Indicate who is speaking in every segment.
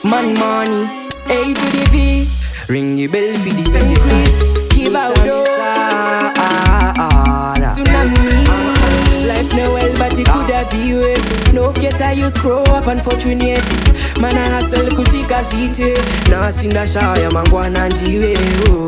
Speaker 1: Man money, A to the V. Ring the bell for the please. Give out tsunami. Life no well, but it could have been worse. No get a youth grow up unfortunate. Man a hustle kusika shite. Now sin da shaya man go and jiwe.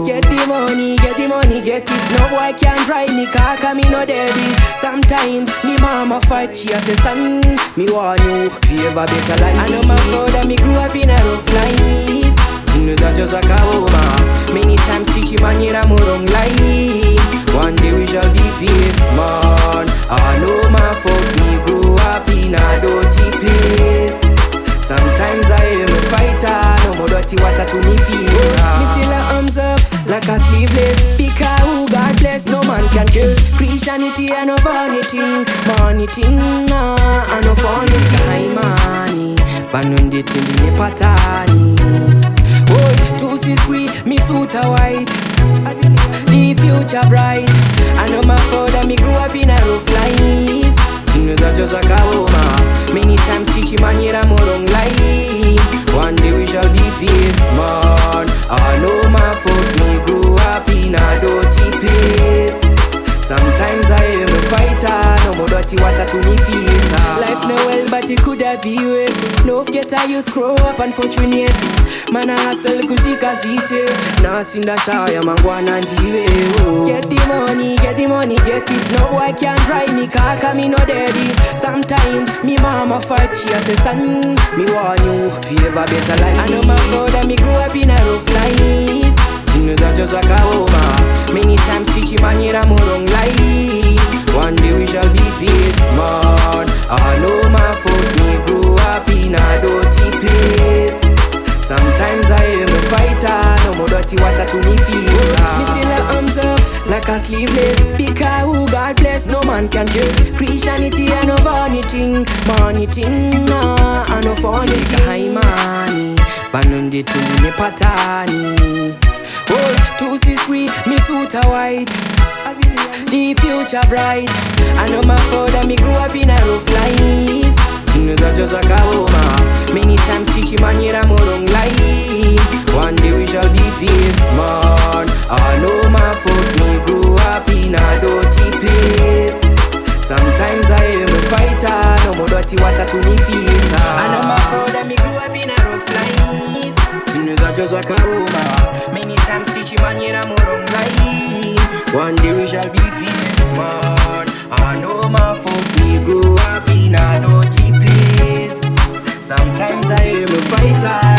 Speaker 1: Get the money, get it. No boy can drive me car, cause me no daddy. Sometimes me mama fight, she a say son, me want you if you ever better life. I know my father, me grew up in a rough life. She knows I just Zvakaoma. Many times teach him and I'm wrong life. One day we shall be faced, man. I know my fault, me grew up in a dirty place. Sometimes I am a fighter, no more dirty water to me feel. Me still a arms up, like a sleeveless. Because who God bless, no man can curse. Christianity and no vanity, money thing, and no funny thing. Money, banundi tindi patani. Oh, 263, me suit a white. The future bright. I know my father, me grew up in a rough life. She knows I just Zvakaoma. Many times teach him and I'm wrong life. One day we shall be faced, man. I know my fault, me grew up in a dirty place. Sometimes I am a fighter, no more dirty water to me face. Life no well, but it could have been worse. No get a youth grow up unfortunate. Man a hustle kusika shite. Now sin da shaya man go and jiwe. Get the money, get it. No boy can drive me car, cause me no daddy. Sometimes me mama fight, she a say son, me want you if you ever better life. I know my father, me grew up in a rough life. She knows I just Zvakaoma. Many times teach him and I'm wrong life. One day we shall be faced, man. I know my fault, me grew up in a dirty place. Sometimes I am a fighter, no more dirty water to me feel. Me still a arms up, like a sleeveless. Because who God bless, no man can curse. Christianity and no vanity, money thing, and no funny thing. High money, banundi tindi patani. Oh, 263, me suit a white. The future bright. I know my father, me grew up in a rough life. She knows I just Zvakaoma. Many times teach him and I'm wrong life. One day we shall be faced, man. I know my fault, me grew up in a dirty place. Sometimes I am a fighter, no more dirty water to me face. I know my father, me grew up in a rough life. She knows I just Zvakaoma. Many times teach him and I'm wrong life. One day we shall be faced, man. I know my fault, me grew up in a dirty place. Sometimes I am a fighter.